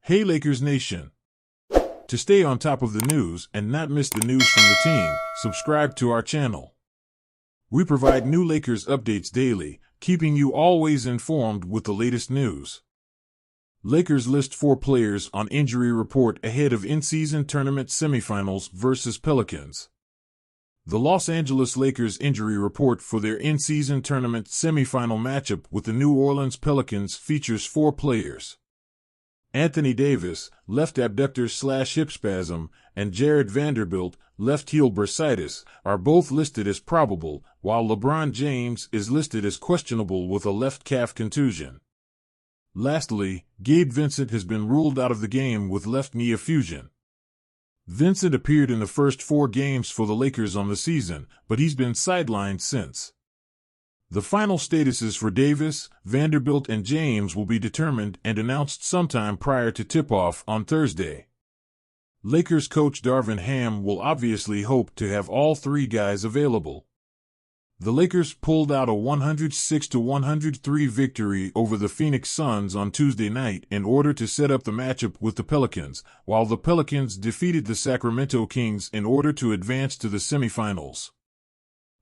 Hey Lakers Nation! To stay on top of the news and not miss the news from the team, subscribe to our channel. We provide new Lakers updates daily, keeping you always informed with the latest news. Lakers list 4 players on injury report ahead of in-season tournament semifinals versus Pelicans. The Los Angeles Lakers injury report for their in-season tournament semifinal matchup with the New Orleans Pelicans features 4 players. Anthony Davis, left abductor/hip spasm, and Jared Vanderbilt, left heel bursitis, are both listed as probable, while LeBron James is listed as questionable with a left calf contusion. Lastly, Gabe Vincent has been ruled out of the game with left knee effusion. Vincent appeared in the first 4 games for the Lakers on the season, but he's been sidelined since. The final statuses for Davis, Vanderbilt, and James will be determined and announced sometime prior to tip-off on Thursday. Lakers coach Darvin Ham will obviously hope to have all 3 guys available. The Lakers pulled out a 106-103 victory over the Phoenix Suns on Tuesday night in order to set up the matchup with the Pelicans, while the Pelicans defeated the Sacramento Kings in order to advance to the semifinals.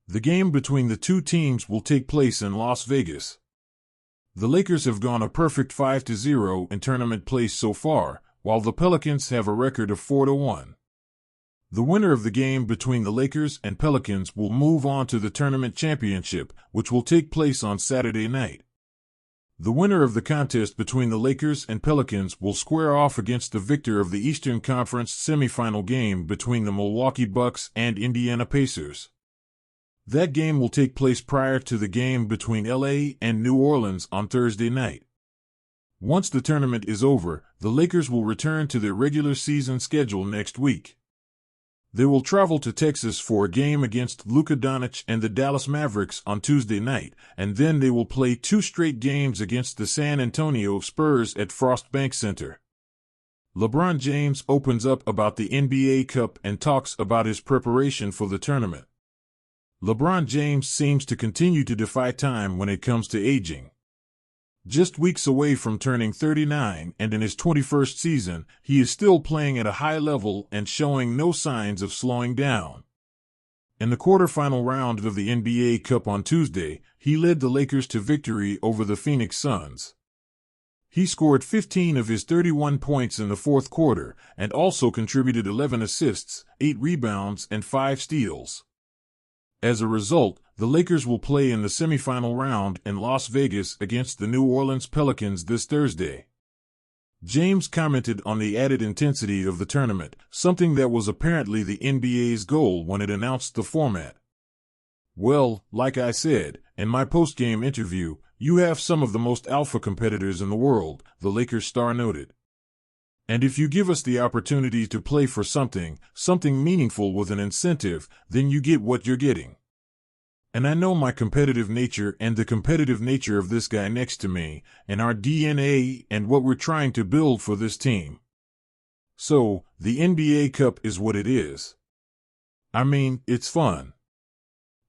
The game between the two teams will take place in Las Vegas. The Lakers have gone a perfect 5-0 in tournament play so far, while the Pelicans have a record of 4-1. The winner of the game between the Lakers and Pelicans will move on to the tournament championship, which will take place on Saturday night. The winner of the contest between the Lakers and Pelicans will square off against the victor of the Eastern Conference semifinal game between the Milwaukee Bucks and Indiana Pacers. That game will take place prior to the game between LA and New Orleans on Thursday night. Once the tournament is over, the Lakers will return to their regular season schedule next week. They will travel to Texas for a game against Luka Doncic and the Dallas Mavericks on Tuesday night, and then they will play 2 straight games against the San Antonio Spurs at Frost Bank Center. LeBron James opens up about the NBA Cup and talks about his preparation for the tournament. LeBron James seems to continue to defy time when it comes to aging. Just weeks away from turning 39 and in his 21st season, he is still playing at a high level and showing no signs of slowing down. In the quarterfinal round of the NBA Cup on Tuesday, he led the Lakers to victory over the Phoenix Suns. He scored 15 of his 31 points in the fourth quarter and also contributed 11 assists, 8 rebounds, and 5 steals. As a result, the Lakers will play in the semifinal round in Las Vegas against the New Orleans Pelicans this Thursday. James commented on the added intensity of the tournament, something that was apparently the NBA's goal when it announced the format. "Well, like I said, in my post-game interview, you have some of the most alpha competitors in the world," the Lakers star noted. "And if you give us the opportunity to play for something meaningful with an incentive, then you get what you're getting. And I know my competitive nature and the competitive nature of this guy next to me, and our DNA and what we're trying to build for this team. So, the NBA Cup is what it is. I mean, it's fun.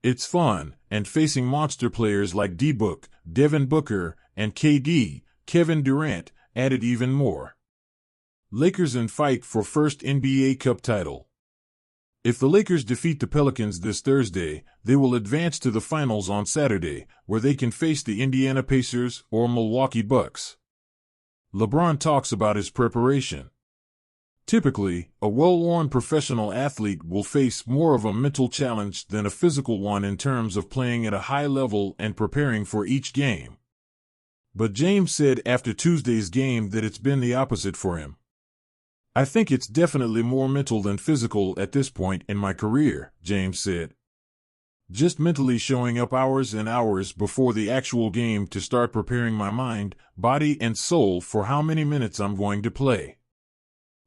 It's fun, and facing monster players like D-Book, Devin Booker, and KD, Kevin Durant, added even more. Lakers in fight for first NBA Cup title. If the Lakers defeat the Pelicans this Thursday, they will advance to the finals on Saturday, where they can face the Indiana Pacers or Milwaukee Bucks. LeBron talks about his preparation. Typically, a well-worn professional athlete will face more of a mental challenge than a physical one in terms of playing at a high level and preparing for each game. But James said after Tuesday's game that it's been the opposite for him. "I think it's definitely more mental than physical at this point in my career," James said. "Just mentally showing up hours and hours before the actual game to start preparing my mind, body, and soul for how many minutes I'm going to play."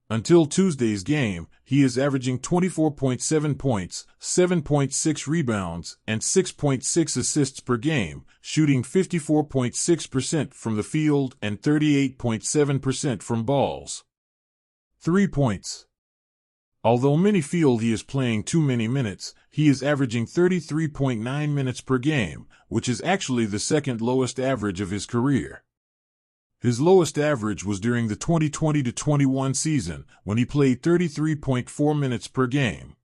Until Tuesday's game, he is averaging 24.7 points, 7.6 rebounds, and 6.6 assists per game, shooting 54.6% from the field and 38.7% from balls. 3 points. Although many feel he is playing too many minutes, he is averaging 33.9 minutes per game, which is actually the second lowest average of his career. His lowest average was during the 2020-21 season, when he played 33.4 minutes per game.